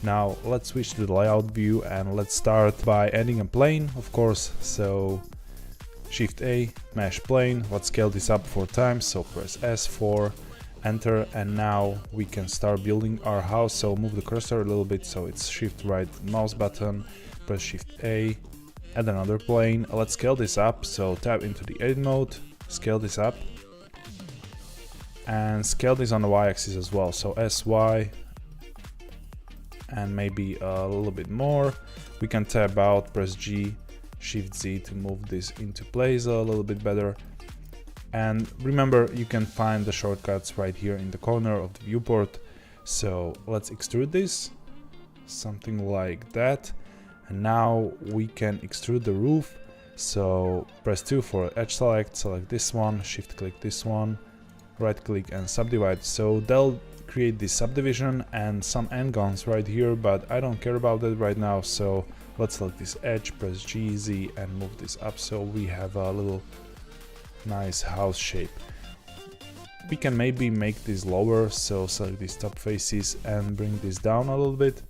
Now let's switch to the layout view and let's start by adding a plane, of course. So Shift A, mesh plane. Let's scale this up 4 times, so press S4, enter, and now we can start building our house. So move the cursor a little bit, so it's Shift right mouse button, press Shift A, add another plane. Let's scale this up, so tap into the edit mode, scale this up, and scale this on the y-axis as well, so SY, and maybe a little bit more. We can tab out, press G, Shift Z to move this into place a little bit better. And remember, you can find the shortcuts right here in the corner of the viewport. So let's extrude this, something like that. And now we can extrude the roof. So press 2 for edge select, select this one, shift click this one, right click and subdivide. So they'll create this subdivision and some n-gons right here, but I don't care about that right now. So let's select this edge, press G, Z and move this up so we have a little nice house shape. We can maybe make this lower, so select these top faces and bring this down a little bit.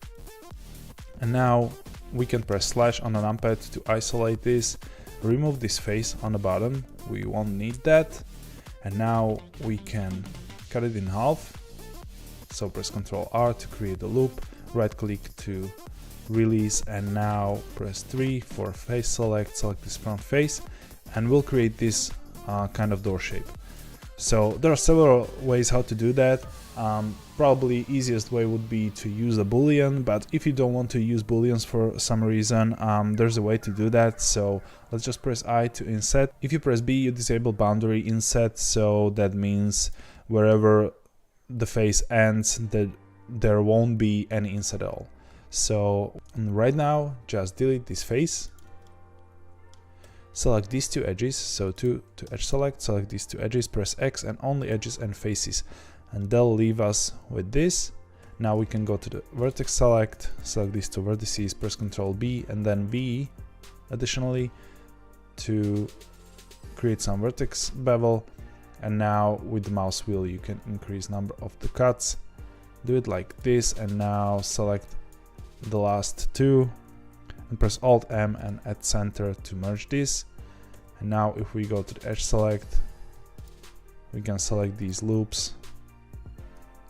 And now we can press slash on the numpad to isolate this, remove this face on the bottom, we won't need that. And now we can cut it in half. So press Ctrl R to create the loop, right click to release, and now press 3 for face select, select this front face, and we'll create this kind of door shape. So there are several ways how to do that. Probably easiest way would be to use a boolean, but if you don't want to use booleans for some reason, there's a way to do that. So let's just press I to inset. If you press B, you disable boundary inset, so that means wherever the face ends, that there won't be any inset at all. So right now, just delete this face, select these 2 edges, so to edge select, select these 2 edges, press X and only edges and faces, and they'll leave us with this. Now we can go to the vertex select, select these 2 vertices, press Ctrl B and then V additionally to create some vertex bevel. And now with the mouse wheel you can increase number of the cuts, do it like this, and now select the last 2 and press Alt M and add center to merge this. And now if we go to the edge select, we can select these loops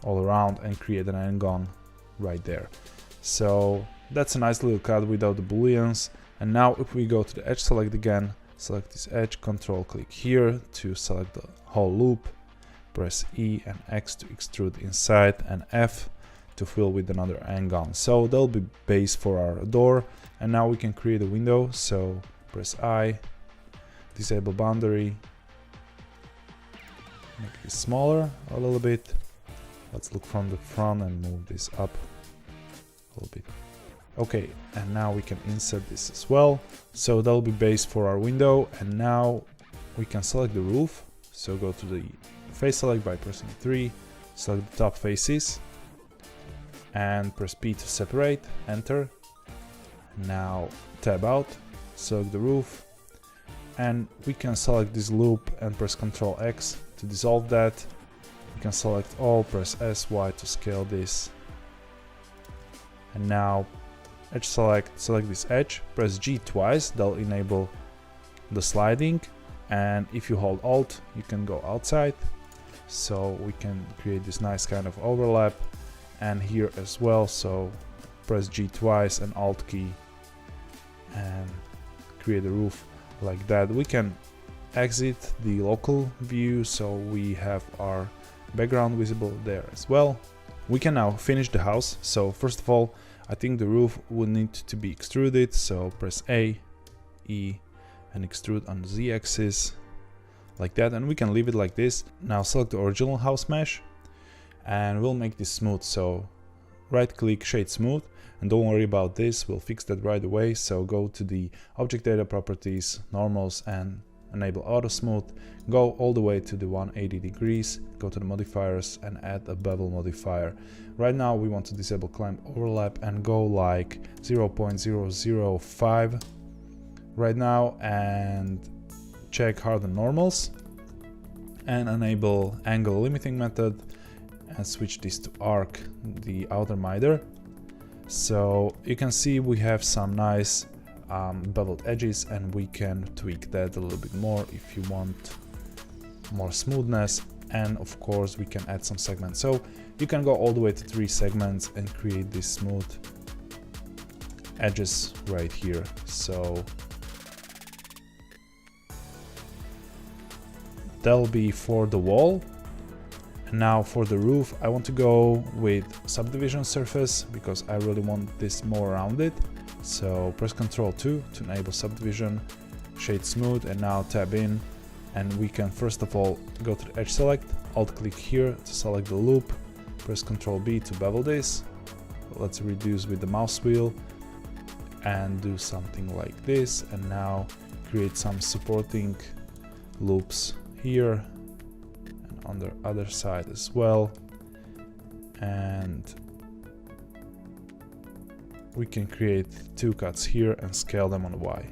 all around and create an n-gon right there. So that's a nice little cut without the booleans. And now if we go to the edge select again, select this edge, Control click here to select the whole loop, press E and X to extrude inside, and F to fill with another n-gon. So that'll be base for our door. And now we can create a window, so press I, disable boundary, make this smaller a little bit. Let's look from the front and move this up a little bit. Okay, and now we can insert this as well. So that'll be base for our window. And now we can select the roof. So go to the face select by pressing 3, select the top faces, and press P to separate, enter. Now tab out, select the roof, and we can select this loop and press Ctrl X to dissolve that. We can select all, press SY to scale this, and now edge select, select this edge, press G twice, that'll enable the sliding, and if you hold Alt you can go outside, so we can create this nice kind of overlap, and here as well, so press G twice and Alt key and create a roof like that. We can exit the local view, so we have our background visible there as well. We can now finish the house. So first of all, I think the roof would need to be extruded, so press A, E and extrude on the Z axis like that, and we can leave it like this. Now select the original house mesh and we'll make this smooth, so right click, shade smooth, and don't worry about this, we'll fix that right away. So go to the object data properties, normals, and enable auto smooth, go all the way to the 180 degrees, go to the modifiers and add a bevel modifier. Right now we want to disable clamp overlap and go like 0.005 right now, and check harden normals and enable angle limiting method and switch this to arc, the outer miter. So you can see we have some nice beveled edges, and we can tweak that a little bit more if you want more smoothness. And of course we can add some segments, so you can go all the way to 3 segments and create these smooth edges right here. So that'll be for the wall. And now for the roof, I want to go with subdivision surface because I really want this more rounded. So press Ctrl 2 to enable subdivision, shade smooth, and now tab in. And we can first of all go to the edge select, alt click here to select the loop, press Ctrl B to bevel this. Let's reduce with the mouse wheel and do something like this. And now create some supporting loops here and on the other side as well. And we can create 2 cuts here and scale them on the Y.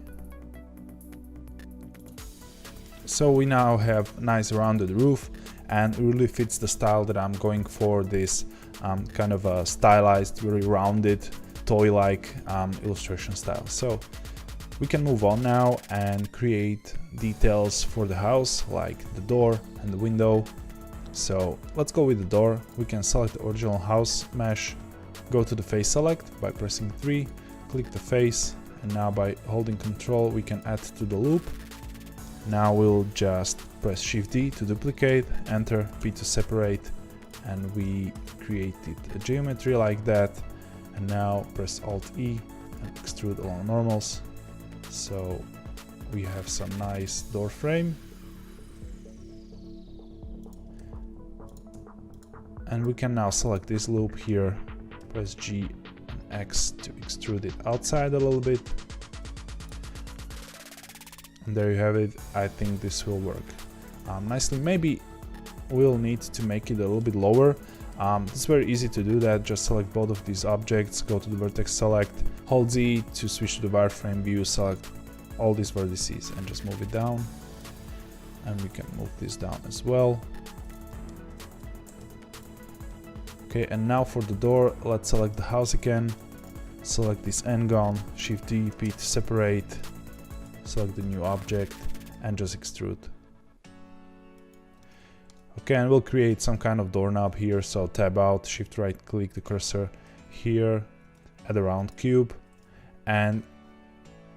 So we now have nice rounded roof, and it really fits the style that I'm going for, this kind of a stylized, very rounded, toy-like illustration style. So we can move on now and create details for the house, like the door and the window. So let's go with the door. We can select the original house mesh, go to the face select by pressing 3, click the face, and now by holding Ctrl we can add to the loop. Now we'll just press Shift D to duplicate, Enter, P to separate, and we created a geometry like that. And now press Alt E and extrude along normals. So we have some nice door frame. And we can now select this loop here, press G and X to extrude it outside a little bit. And there you have it. I think this will work nicely. Maybe we'll need to make it a little bit lower. It's very easy to do that. Just select both of these objects, go to the vertex select, hold Z to switch to the wireframe view, select all these vertices and just move it down. And we can move this down as well. Okay, and now for the door, let's select the house again, select this n-gon, Shift D, P to separate, select the new object and just extrude. Okay, and we'll create some kind of doorknob here, so tab out, shift right click the cursor here, add a round cube, and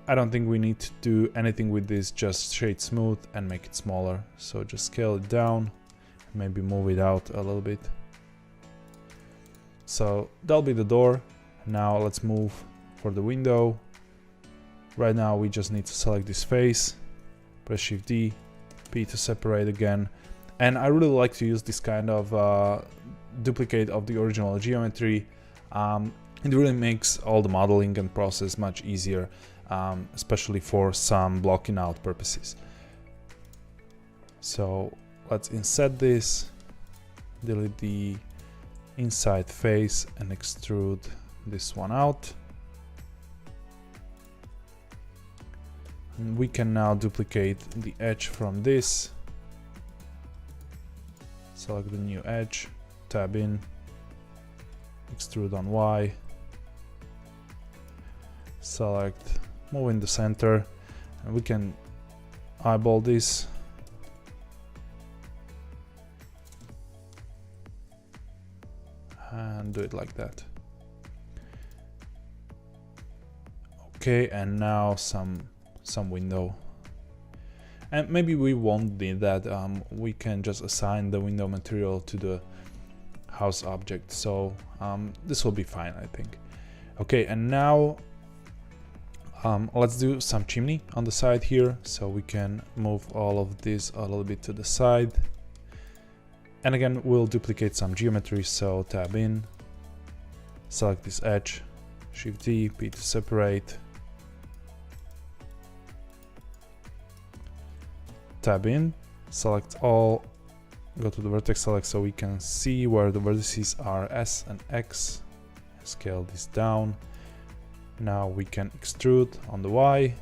I don't think we need to do anything with this, just shade smooth and make it smaller. So just scale it down, maybe move it out a little bit. So that'll be the door. Now let's move for the window. Right now we just need to select this face, press Shift D, P to separate again. And I really like to use this kind of duplicate of the original geometry. It really makes all the modeling and process much easier, especially for some blocking out purposes. So let's inset this, delete the inside face and extrude this one out. And we can now duplicate the edge from this. Select the new edge, tab in, extrude on Y, select, move in the center, and we can eyeball this. And do it like that. Okay, and now some window. And maybe we won't need that. We can just assign the window material to the house object. So this will be fine, I think. Okay, and now let's do some chimney on the side here. So we can move all of this a little bit to the side. And again, we'll duplicate some geometry. So tab in, select this edge, Shift D, P to separate. Tab in, select all, go to the vertex select so we can see where the vertices are, S and X. Scale this down. Now we can extrude on the Y.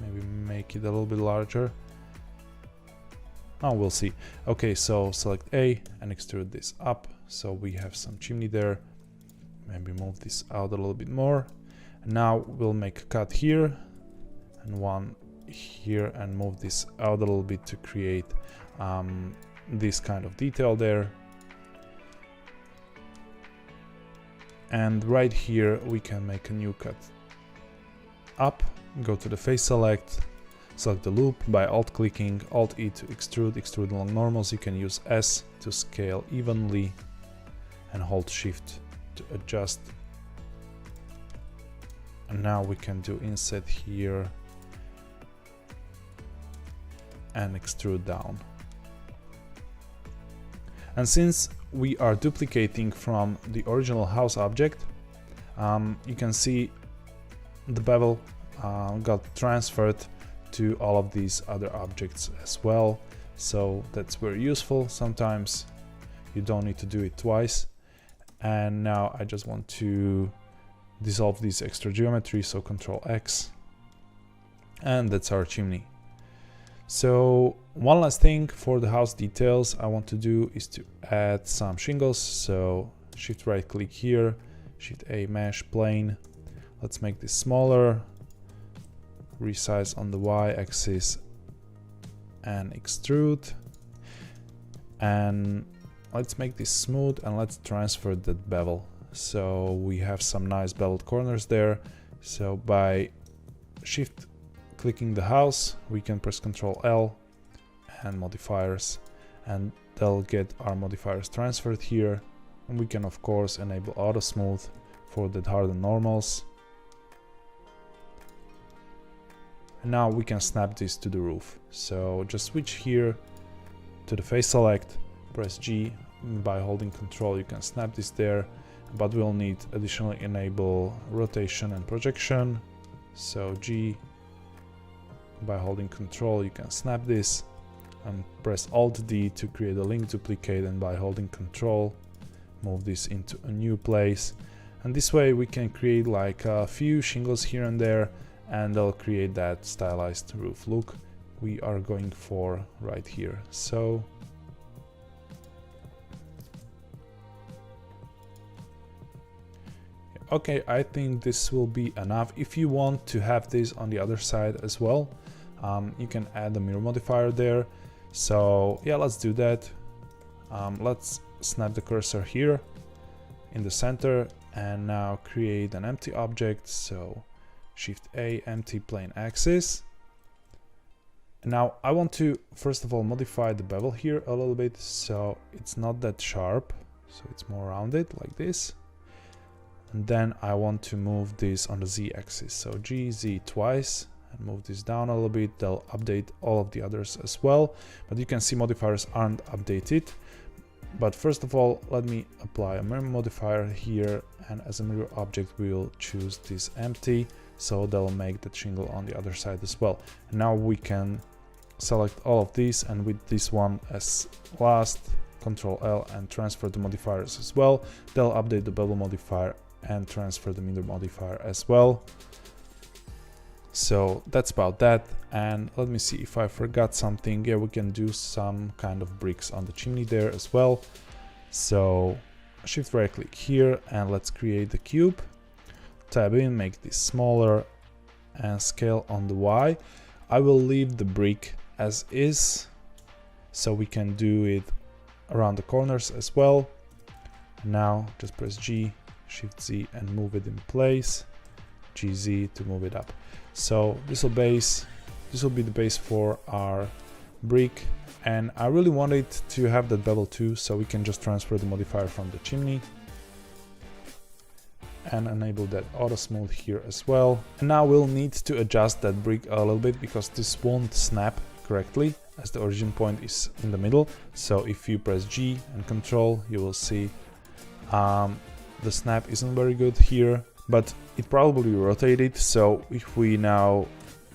Maybe make it a little bit larger. Oh, we'll see. Okay, so select A and extrude this up. So we have some chimney there. Maybe move this out a little bit more. And now we'll make a cut here and one here and move this out a little bit to create this kind of detail there. And right here we can make a new cut up, go to the face select, select the loop by alt clicking, alt E to extrude along normals. You can use S to scale evenly and hold shift to adjust. And now we can do inset here and extrude down. And since we are duplicating from the original house object, you can see the bevel got transferred to all of these other objects as well. So that's very useful. Sometimes you don't need to do it twice. And now I just want to dissolve this extra geometry, so Ctrl X, and that's our chimney. So one last thing for the house details I want to do is to add some shingles. So shift right click here, shift A, mesh plane. Let's make this smaller, resize on the Y axis and extrude. And let's make this smooth and let's transfer that bevel. So we have some nice beveled corners there. So by shift clicking the house, we can press Ctrl L and modifiers, and they'll get our modifiers transferred here. And we can of course enable auto smooth for the hardened normals. And now we can snap this to the roof. So just switch here to the face select, press G, by holding Ctrl you can snap this there, but we'll need additionally enable rotation and projection. So G, by holding Ctrl you can snap this, and press Alt D to create a link duplicate, and by holding Ctrl move this into a new place. And this way we can create like a few shingles here and there, and they'll create that stylized roof look we are going for right here. So okay, I think this will be enough. If you want to have this on the other side as well, you can add a mirror modifier there. So yeah, let's do that. Let's snap the cursor here in the center and now create an empty object. So Shift A, empty plane axis. And now I want to first of all modify the bevel here a little bit so it's not that sharp, so it's more rounded like this. And then I want to move this on the Z axis, so G, Z twice, and move this down a little bit. They'll update all of the others as well, but you can see modifiers aren't updated. But first of all, let me apply a mirror modifier here, and as a mirror object we'll choose this empty, so they'll make that shingle on the other side as well. And now we can select all of these, and with this one as last, Ctrl L and transfer the modifiers as well. They'll update the bevel modifier and transfer the mirror modifier as well. So that's about that. And let me see if I forgot something. Yeah, we can do some kind of bricks on the chimney there as well. So shift right click here and let's create the cube. Tab in, make this smaller and scale on the Y. I will leave the brick as is, so we can do it around the corners as well. Now just press G, Shift Z and move it in place. GZ to move it up. So this will be the base for our brick, and I really want it to have that bevel too, so we can just transfer the modifier from the chimney and enable that auto smooth here as well. And now we'll need to adjust that brick a little bit because this won't snap correctly as the origin point is in the middle. So if you press G and Control, you will see the snap isn't very good here, but it probably rotated. So if we now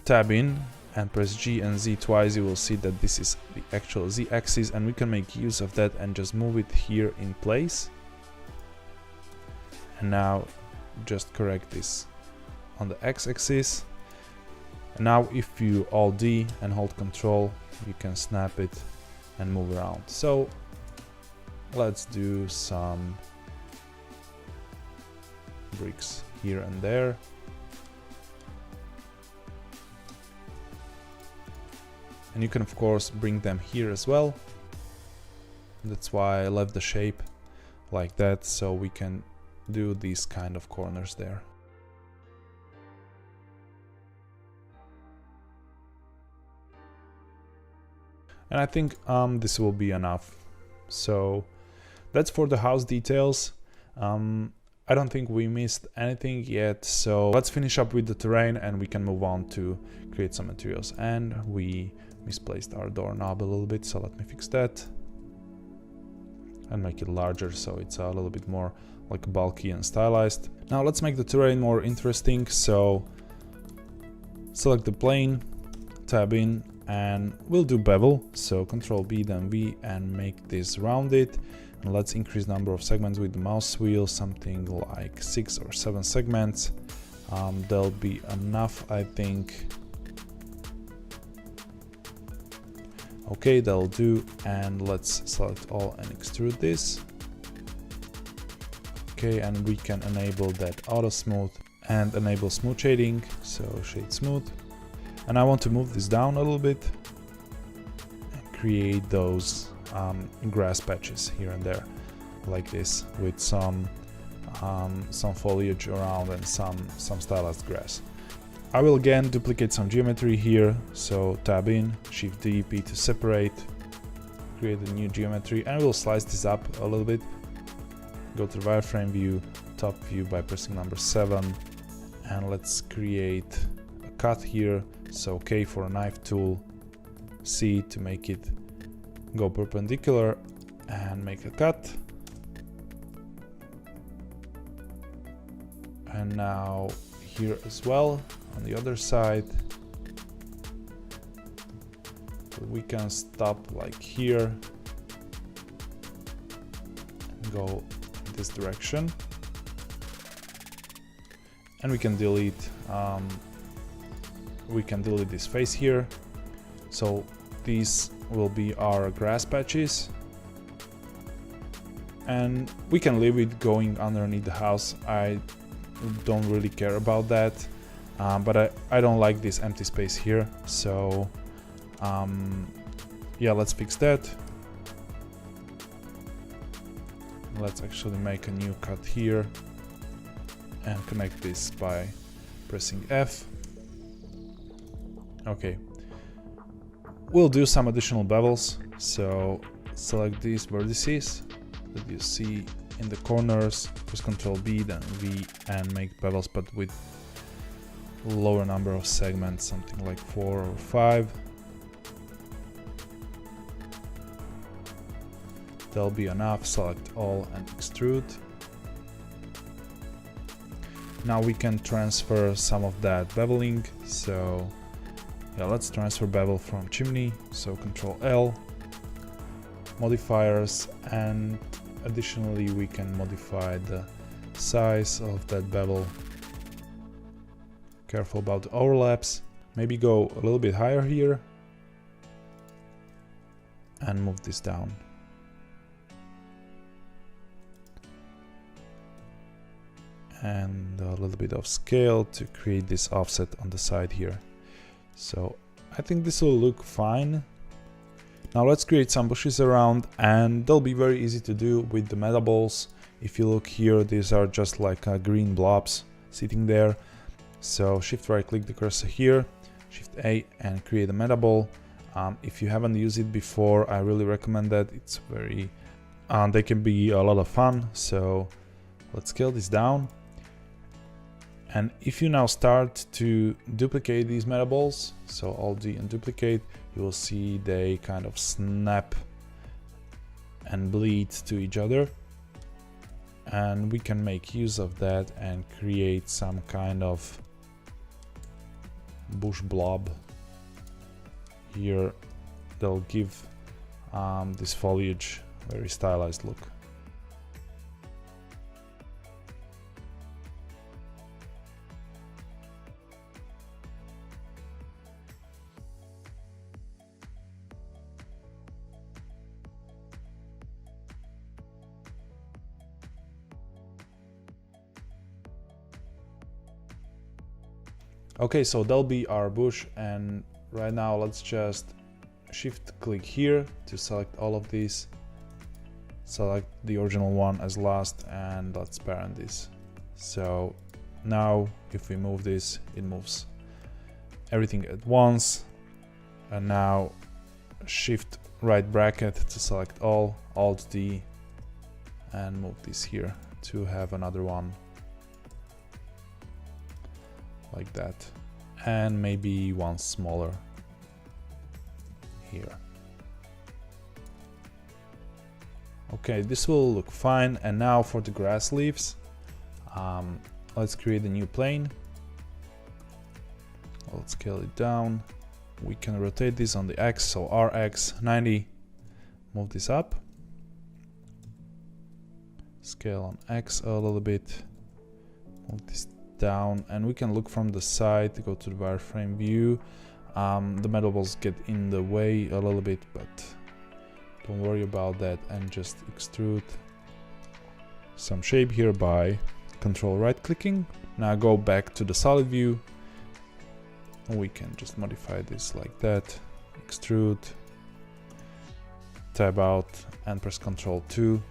tab in and press G and Z twice, you will see that this is the actual Z axis, and we can make use of that and just move it here in place. And now just correct this on the X axis. And now if you Alt D and hold Control, you can snap it and move around. So let's do some bricks here and there. And you can of course bring them here as well. That's why I left the shape like that, so we can do these kind of corners there. And I think this will be enough. So that's for the house details. I don't think we missed anything yet, so let's finish up with the terrain and we can move on to create some materials. And we misplaced our doorknob a little bit, so let me fix that and make it larger so it's a little bit more like bulky and stylized. Now let's make the terrain more interesting, so select the plane, tab in, and we'll do bevel, so Control B then V and make this rounded. And let's increase number of segments with the mouse wheel, something like 6 or 7 segments. There'll be enough, I think. Okay, that'll do, and let's select all and extrude this. Okay, and we can enable that auto smooth and enable smooth shading, so shade smooth. And I want to move this down a little bit and create those grass patches here and there, like this, with some foliage around and some stylized grass. I will again duplicate some geometry here, so tab in, Shift D, P to separate, create a new geometry, and we'll slice this up a little bit. Go to the wireframe view, top view by pressing number 7, and let's create a cut here. So K for a knife tool, C to make it go perpendicular and make a cut. And now here as well on the other side we can stop like here and go in this direction, and we can delete this face here. So these will be our grass patches, and we can leave it going underneath the house. I don't really care about that, but I don't like this empty space here, so yeah, let's fix that. Let's actually make a new cut here and connect this by pressing F. Okay, we'll do some additional bevels, so select these vertices that you see in the corners, press Ctrl B then V and make bevels, but with lower number of segments, something like 4 or 5. That'll be enough. Select all and extrude. Now we can transfer some of that beveling, so yeah, let's transfer bevel from chimney, so Ctrl L, modifiers, and additionally we can modify the size of that bevel. Careful about the overlaps, maybe go a little bit higher here and move this down. And a little bit of scale to create this offset on the side here. So I think this will look fine. Now let's create some bushes around, and they'll be very easy to do with the meta balls. If you look here, these are just like green blobs sitting there. So shift right click the cursor here, shift A and create a meta ball. If you haven't used it before, I really recommend that. It's very, they can be a lot of fun. So let's scale this down. And if you now start to duplicate these meta balls, so Alt D and duplicate, you will see they kind of snap and bleed to each other. And we can make use of that and create some kind of bush blob here. They'll give this foliage a very stylized look. Okay, so that'll be our bush, and right now let's just shift click here to select all of these. Select the original one as last, and let's parent this. So now if we move this, it moves everything at once. And now shift right bracket to select all, Alt D, and move this here to have another one like that, and maybe one smaller here. Okay, this will look fine. And now for the grass leaves, let's create a new plane. Let's scale it down. We can rotate this on the X, so RX 90. Move this up. Scale on X a little bit. Move this down, and we can look from the side to go to the wireframe view. The metal balls get in the way a little bit, but don't worry about that, and just extrude some shape here by control right clicking. Now go back to the solid view. We can just modify this like that. Extrude, tab out, and press Ctrl 2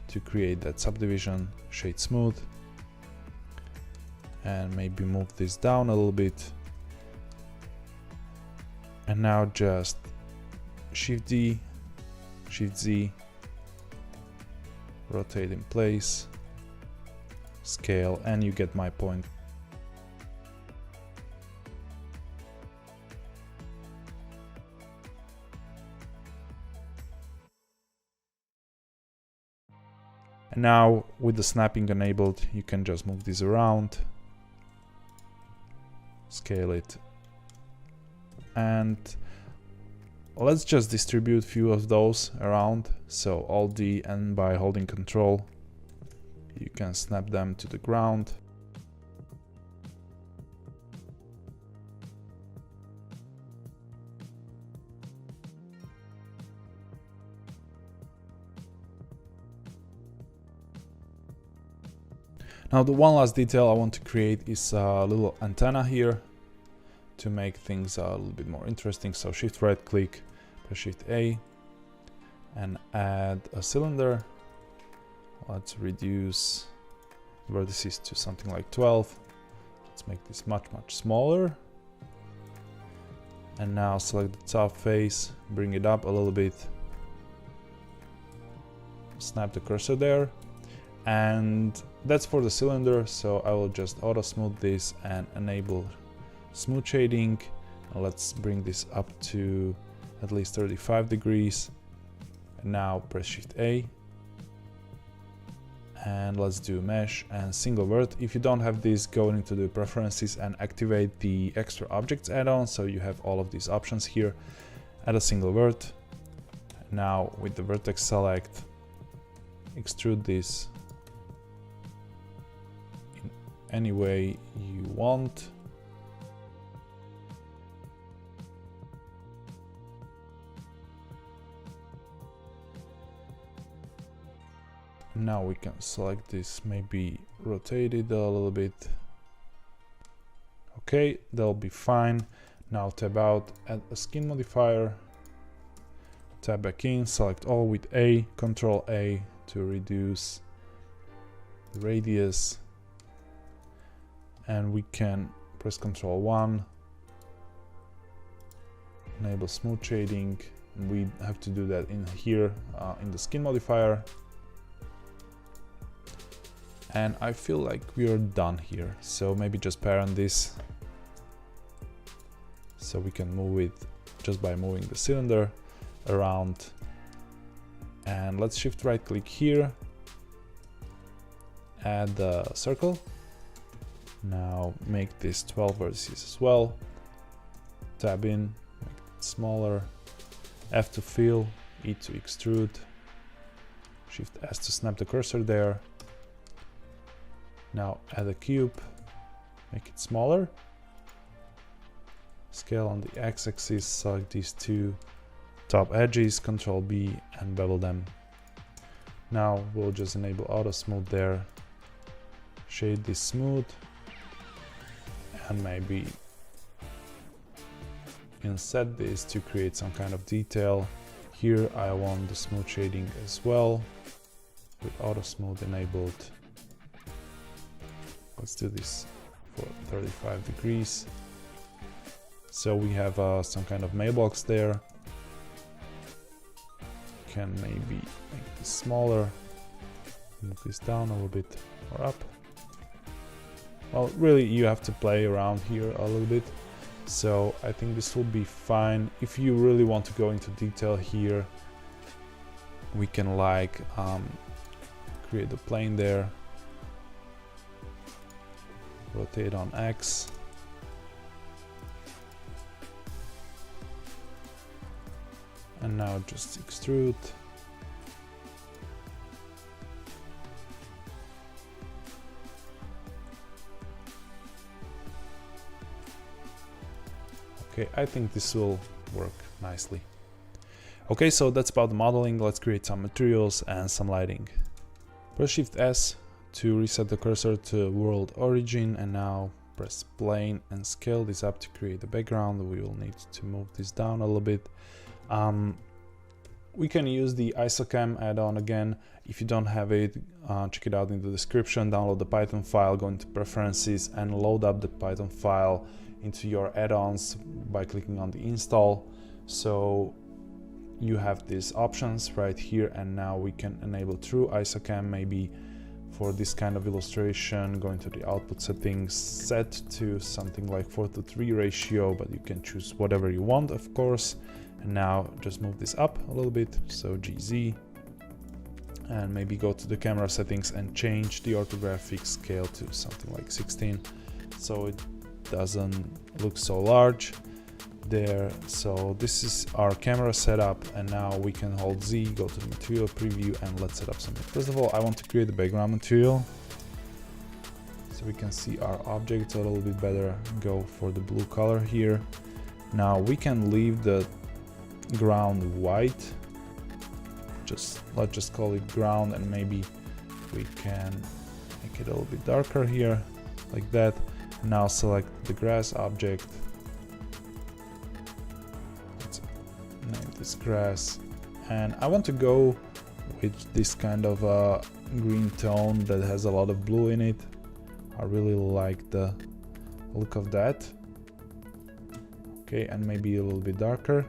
to create that subdivision. Shade smooth, and maybe move this down a little bit. And now just Shift D, Shift Z, rotate in place, scale, and you get my point. And now with the snapping enabled, you can just move this around, scale it, and let's just distribute few of those around. So Alt D, and by holding Control, you can snap them to the ground. Now the one last detail I want to create is a little antenna here to make things a little bit more interesting. So Shift right click, press Shift A, and add a cylinder. Let's reduce vertices to something like 12. Let's make this much smaller. And now select the top face, bring it up a little bit, snap the cursor there. And that's for the cylinder, so I will just auto smooth this and enable smooth shading. Let's bring this up to at least 35 degrees. And now press Shift A, and let's do mesh and single vert. If you don't have this, go into the preferences and activate the extra objects add-on, so you have all of these options here. Add a single vert. Now with the vertex select, extrude this in any way you want. Now we can select this, maybe rotate it a little bit. Okay, that'll be fine. Now tab out, add a skin modifier, tab back in, select all with A, Control A to reduce the radius, and we can press Control 1, enable smooth shading. We have to do that in here in the skin modifier. And I feel like we are done here, so maybe just parent this so we can move it just by moving the cylinder around. And let's Shift right click here, add the circle. Now make this 12 vertices as well, tab in, make it smaller, F to fill, E to extrude, Shift S to snap the cursor there. Now add a cube, make it smaller, scale on the x-axis, select these two top edges, Control B, and bevel them. Now we'll just enable auto smooth there, shade this smooth, and maybe inset this to create some kind of detail. Here I want the smooth shading as well, with auto smooth enabled. Let's do this for 35 degrees. So we have some kind of mailbox there. Can maybe make this smaller, move this down a little bit or up. Well, really you have to play around here a little bit. So I think this will be fine. If you really want to go into detail here, we can like create a plane there, rotate on X, and now just extrude. Okay, I think this will work nicely. Okay, so that's about the modeling. Let's create some materials and some lighting. Press Shift S to reset the cursor to world origin, and now press plane and scale this up to create the background. We will need to move this down a little bit. We can use the ISOCAM add-on again. If you don't have it, check it out in the description. Download the Python file, go into preferences and load up the Python file into your add-ons by clicking on the install. So you have these options right here, and now we can enable true ISOCAM. Maybe for this kind of illustration, go into the output settings, set to something like 4:3 ratio, but you can choose whatever you want, of course. And now just move this up a little bit, so GZ, and maybe go to the camera settings and change the orthographic scale to something like 16, so it doesn't look so large there. So this is our camera setup, and now we can hold Z, go to the material preview, and let's set up something. First of all, I want to create the background material so we can see our objects a little bit better. Go for the blue color here. Now we can leave the ground white, let's just call it ground, and maybe we can make it a little bit darker here, like that. Now select the grass object, let's name this grass, and I want to go with this kind of green tone that has a lot of blue in it. I really like the look of that. Okay, and maybe a little bit darker.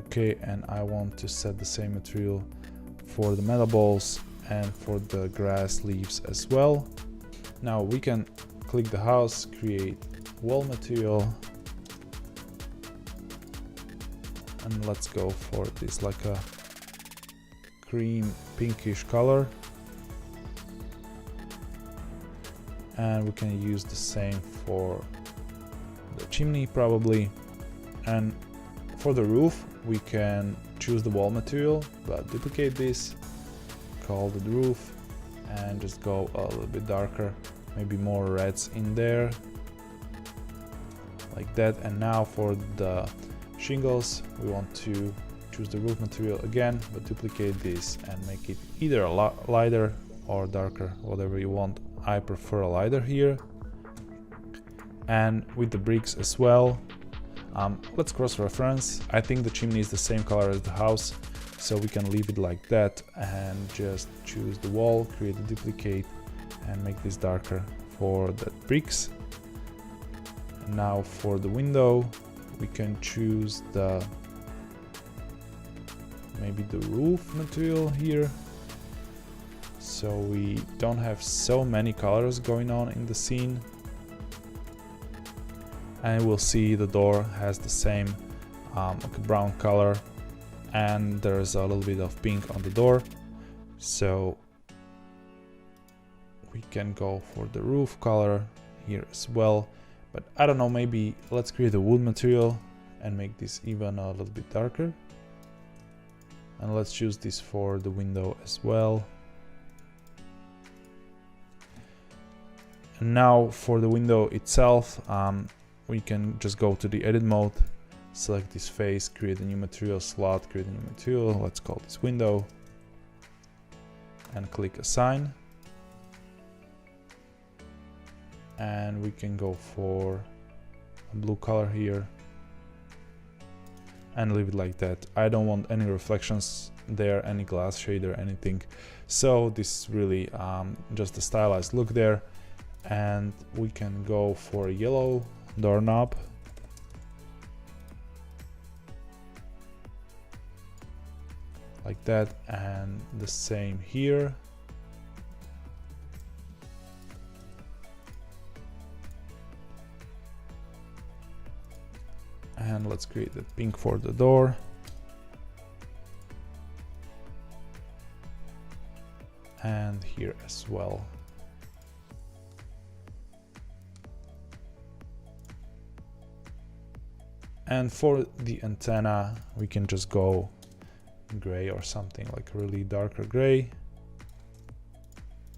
Okay, and I want to set the same material for the metal balls and for the grass leaves as well. Now we can click the house, create wall material, and let's go for this like a cream pinkish color. And we can use the same for the chimney probably. And for the roof, we can choose the wall material, but duplicate this, call it roof, and just go a little bit darker, maybe more reds in there, like that. And now for the shingles, we want to choose the roof material again, but duplicate this and make it either a lot lighter or darker, whatever you want. I prefer a lighter here. And with the bricks as well, let's cross-reference. I think the chimney is the same color as the house, so we can leave it like that and just choose the wall, create a duplicate, and make this darker for the bricks. And now for the window, we can choose maybe the roof material here, so we don't have so many colors going on in the scene. And we'll see the door has the same like a brown color, and there's a little bit of pink on the door, so we can go for the roof color here as well. But I don't know, maybe let's create a wood material and make this even a little bit darker, and let's choose this for the window as well. And now for the window itself, we can just go to the edit mode, select this face, create a new material slot, create a new material, let's call this window, and click assign. and we can go for a blue color here and leave it like that. I don't want any reflections there, any glass shader, anything. So this is really just a stylized look there. And we can go for a yellow doorknob. Like that, and the same here. And let's create the pink for the door. And here as well. And for the antenna, we can just go gray or something like really darker gray.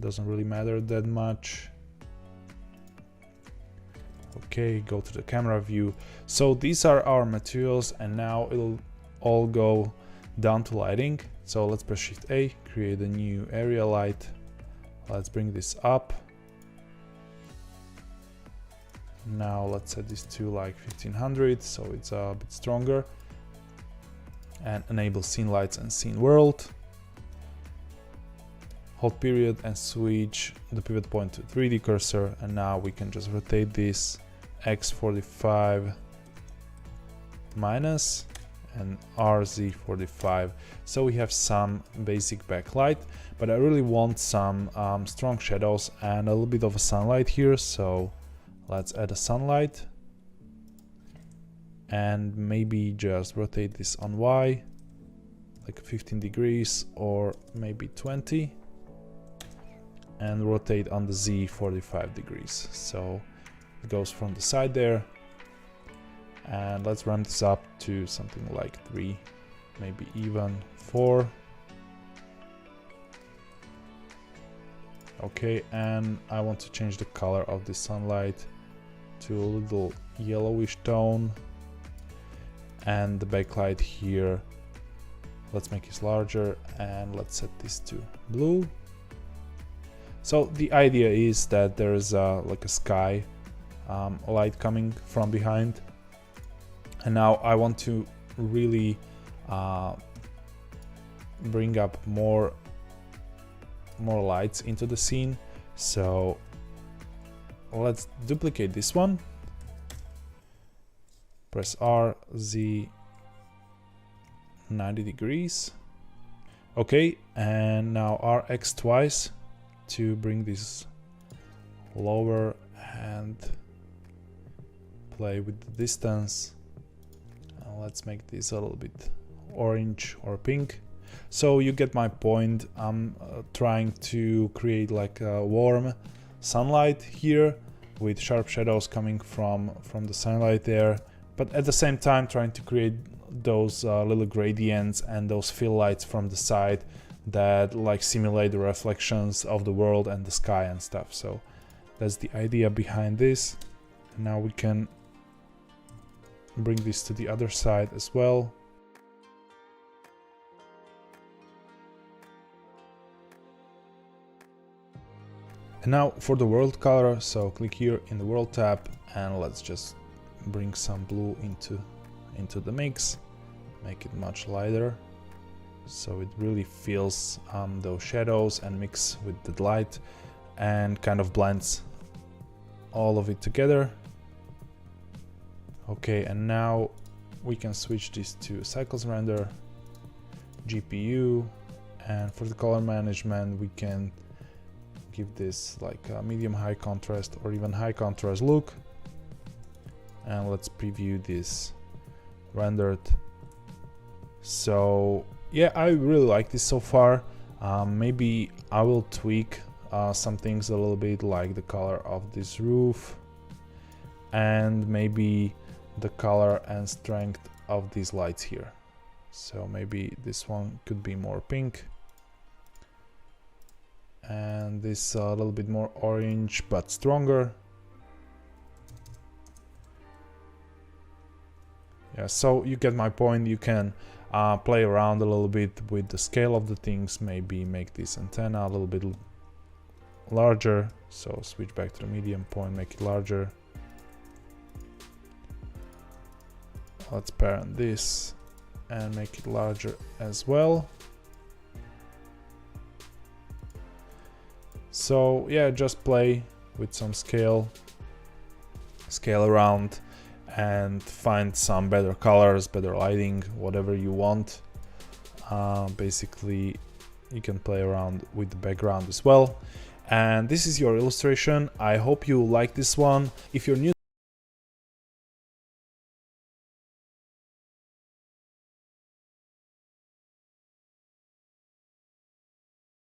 Doesn't really matter that much. Okay, go to the camera view. So these are our materials, and now it'll all go down to lighting. So let's press Shift A, create a new area light. Let's bring this up. Now let's set this to like 1500, so it's a bit stronger. And enable scene lights and scene world. Hold period and switch the pivot point to 3D cursor, and now we can just rotate this X45 minus and RZ45. So we have some basic backlight, but I really want some strong shadows and a little bit of a sunlight here, so let's add a sunlight. And maybe just rotate this on Y like 15 degrees or maybe 20, and rotate on the Z 45 degrees, so it goes from the side there. And let's ramp this up to something like 3, maybe even 4. Okay, and I want to change the color of the sunlight to a little yellowish tone. And the backlight here, let's make it larger, and let's set this to blue. So the idea is that there is like a sky light coming from behind, and now I want to really bring up more lights into the scene. So let's duplicate this one. Press R, Z, 90 degrees. Okay, and now RX twice to bring this lower and play with the distance. Let's make this a little bit orange or pink. So you get my point. I'm trying to create like a warm sunlight here with sharp shadows coming from the sunlight there, but at the same time trying to create those little gradients and those fill lights from the side that like simulate the reflections of the world and the sky and stuff. So that's the idea behind this. And now we can bring this to the other side as well. And now for the world color, so click here in the world tab, and let's just bring some blue into the mix, make it much lighter, so it really feels those shadows and mix with the light and kind of blends all of it together. Okay, and now we can switch this to cycles render, GPU, and for the color management we can give this like a medium high contrast or even high contrast look. And let's preview this rendered. So yeah, I really like this so far. Maybe I will tweak some things a little bit, like the color of this roof and maybe the color and strength of these lights here. So maybe this one could be more pink and this a little bit more orange but stronger. Yeah, so you get my point. You can play around a little bit with the scale of the things, maybe make this antenna a little bit larger. So switch back to the medium point, make it larger. Let's parent this and make it larger as well. So yeah, just play with some scale around and find some better colors, better lighting, whatever you want. Basically, you can play around with the background as well. And this is your illustration. I hope you like this one. If you're new